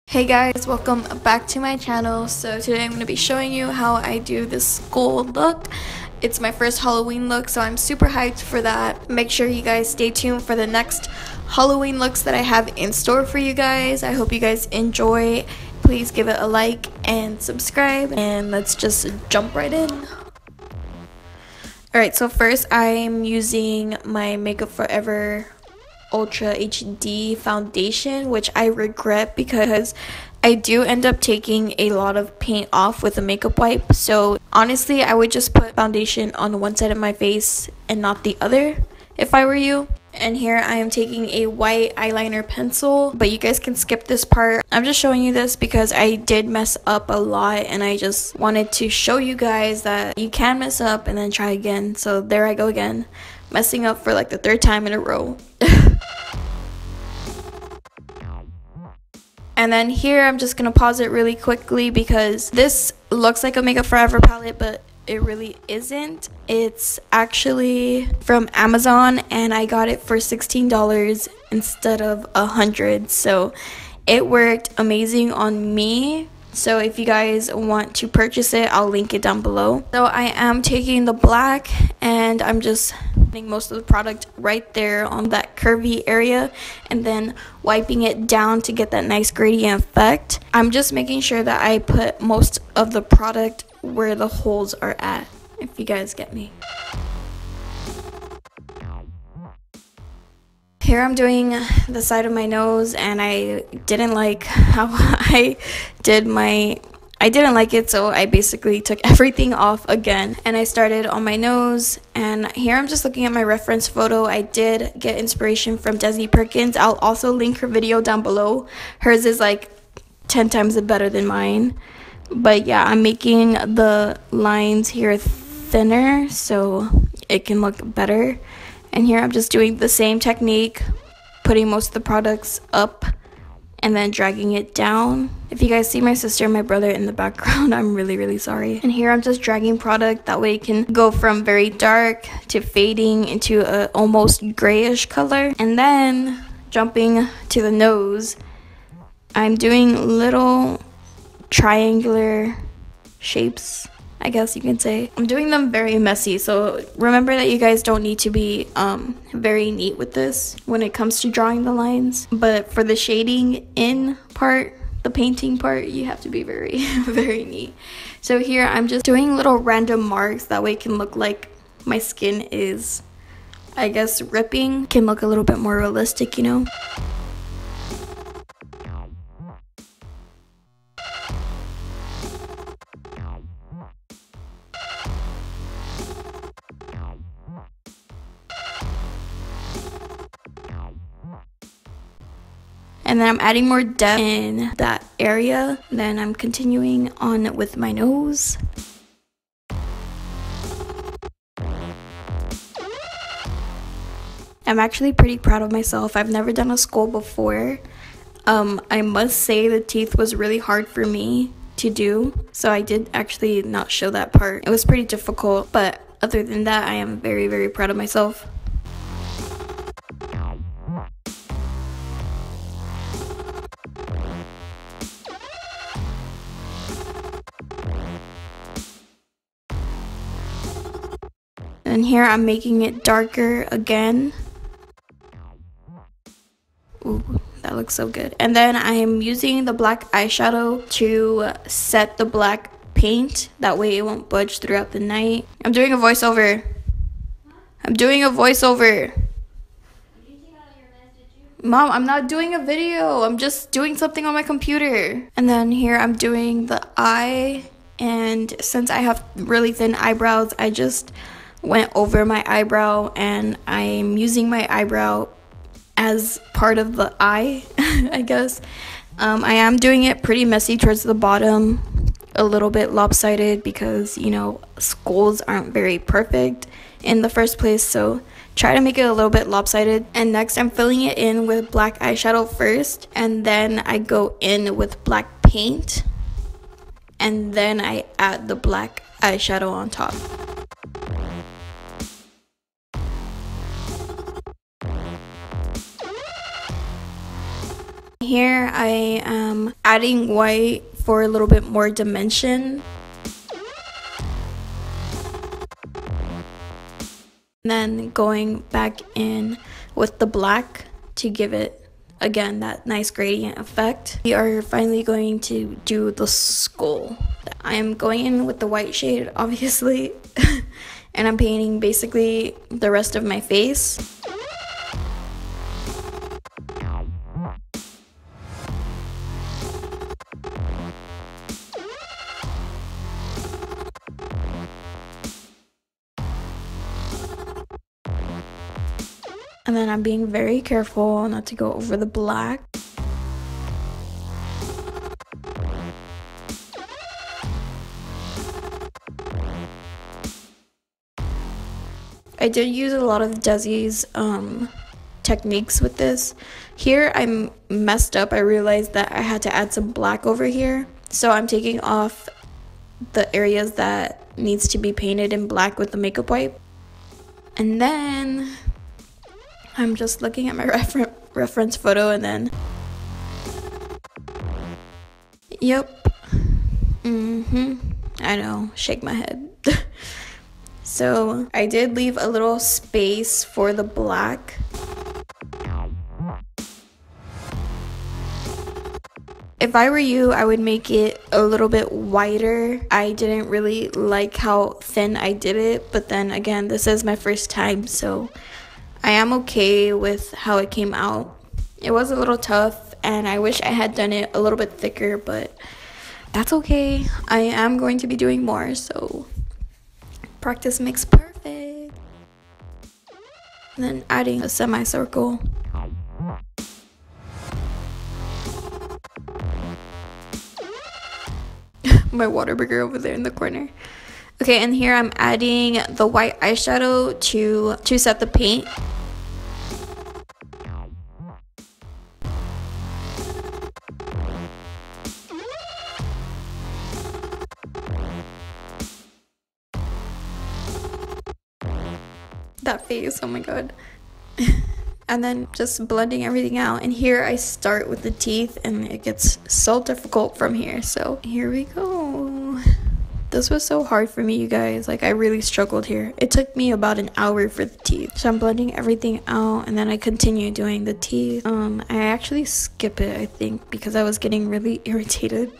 Hey guys, welcome back to my channel. So today I'm going to be showing you how I do this school look. It's my first Halloween look, so I'm super hyped for that. Make sure you guys stay tuned for the next Halloween looks that I have in store for you guys. I hope you guys enjoy. Please give it a like and subscribe, and let's just jump right in. Alright, so first I'm using my Makeup Forever Ultra HD foundation, which I regret because I do end up taking a lot of paint off with a makeup wipe. So honestly, I would just put foundation on one side of my face and not the other if I were you. And here I am taking a white eyeliner pencil, but you guys can skip this part. I'm just showing you this because I did mess up a lot, and I just wanted to show you guys that you can mess up and then try again. So there I go again, messing up for like the third time in a row. And then here I'm just gonna pause it really quickly because this looks like a Makeup Forever palette, but it really isn't. It's actually from Amazon, and I got it for $16 instead of $100. So it worked amazing on me. So if you guys want to purchase it, I'll link it down below. So I am taking the black, and I'm just putting most of the product right there on that curvy area, and then wiping it down to get that nice gradient effect. I'm just making sure that I put most of the product where the holes are at, if you guys get me. Here I'm doing the side of my nose, and I didn't like how I didn't like it, so I basically took everything off again, and I started on my nose. And here I'm just looking at my reference photo. I did get inspiration from DESI Perkins. I'll also link her video down below. Hers is like 10 times better than mine. But yeah, I'm making the lines here thinner so it can look better. And here I'm just doing the same technique, putting most of the products up and then dragging it down. If you guys see my sister and my brother in the background, I'm really sorry. And here I'm just dragging product, that way it can go from very dark to fading into a almost grayish color. And then jumping to the nose, I'm doing little triangular shapes, I guess you can say. I'm doing them very messy, so remember that you guys don't need to be very neat with this when it comes to drawing the lines. But for the shading in part, the painting part, you have to be very very neat. So here I'm just doing little random marks, that way it can look like my skin is, I guess, ripping. Can look a little bit more realistic, you know. And then I'm adding more depth in that area. Then I'm continuing on with my nose. I'm actually pretty proud of myself. I've never done a skull before. I must say the teeth was really hard for me to do, so I did actually not show that part. It was pretty difficult, but other than that, I am very proud of myself. And here I'm making it darker again. Ooh, that looks so good. And then I am using the black eyeshadow to set the black paint. That way it won't budge throughout the night. I'm doing a voiceover. I'm doing a voiceover. Mom, I'm not doing a video. I'm just doing something on my computer. And then here I'm doing the eye. And since I have really thin eyebrows, I just went over my eyebrow, and I'm using my eyebrow as part of the eye, I guess. I am doing it pretty messy towards the bottom, a little bit lopsided, because, you know, skulls aren't very perfect in the first place, so try to make it a little bit lopsided. And next I'm filling it in with black eyeshadow first, and then I go in with black paint, and then I add the black eyeshadow on top. here I am adding white for a little bit more dimension. And then going back in with the black to give it, again, that nice gradient effect. We are finally going to do the skull. I am going in with the white shade, obviously, and I'm painting basically the rest of my face. And then I'm being very careful not to go over the black. I did use a lot of DESI's techniques with this. Here I messed up. I realized that I had to add some black over here. So I'm taking off the areas that needs to be painted in black with the makeup wipe. And then I'm just looking at my reference photo and then, yep, I know, shake my head. So I did leave a little space for the black. If I were you, I would make it a little bit wider. I didn't really like how thin I did it, but then again, this is my first time, so I am okay with how it came out. It was a little tough, and I wish I had done it a little bit thicker, but that's okay. I am going to be doing more, so practice makes perfect. And then adding a semicircle. My Whataburger over there in the corner. Okay, and here I'm adding the white eyeshadow to set the paint. That face, oh my god. And then just blending everything out. And here I start with the teeth and it gets so difficult from here. So here we go. This was so hard for me, you guys. Like, I really struggled here. It took me about an hour for the teeth. So I'm blending everything out and then I continue doing the teeth. I actually skip it, I think, because I was getting really irritated.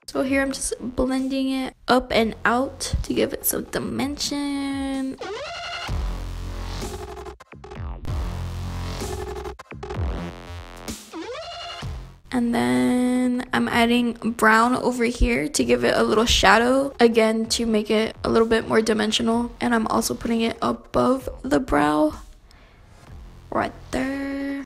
So here I'm just blending it up and out to give it some dimension. And then I'm adding brown over here to give it a little shadow, again to make it a little bit more dimensional. And I'm also putting it above the brow, right there.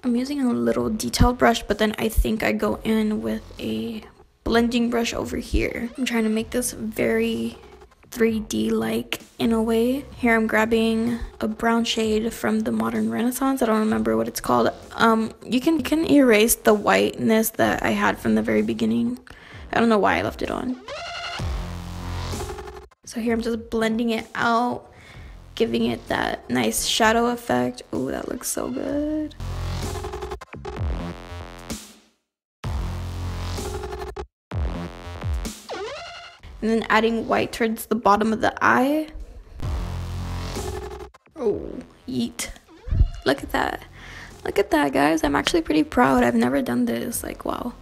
I'm using a little detailed brush, but then I think I go in with a blending brush over here. I'm trying to make this very 3D-like in a way. Here I'm grabbing a brown shade from the Modern Renaissance. I don't remember what it's called. You can erase the whiteness that I had from the very beginning. I don't know why I left it on. So here I'm just blending it out, giving it that nice shadow effect. Oh, that looks so good. And then adding white towards the bottom of the eye. Oh, yeet. Look at that. Look at that, guys. I'm actually pretty proud. I've never done this. Like, wow.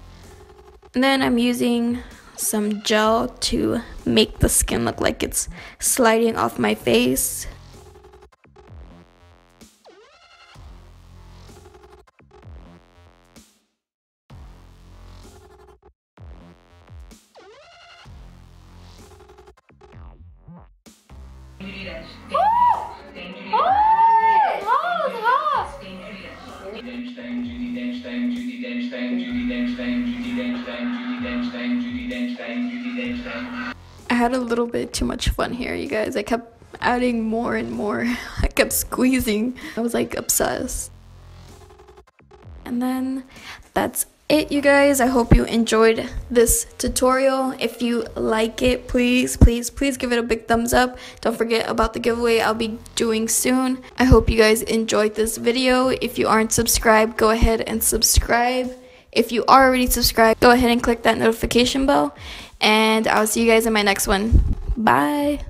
And then I'm using some gel to make the skin look like it's sliding off my face. I had a little bit too much fun here, you guys. I kept adding more and more. I kept squeezing. I was like obsessed. And then that's it, you guys. I hope you enjoyed this tutorial. If you like it, please give it a big thumbs up. Don't forget about the giveaway I'll be doing soon. I hope you guys enjoyed this video. If you aren't subscribed, go ahead and subscribe. If you are already subscribed, go ahead and click that notification bell, and I'll see you guys in my next one. Bye.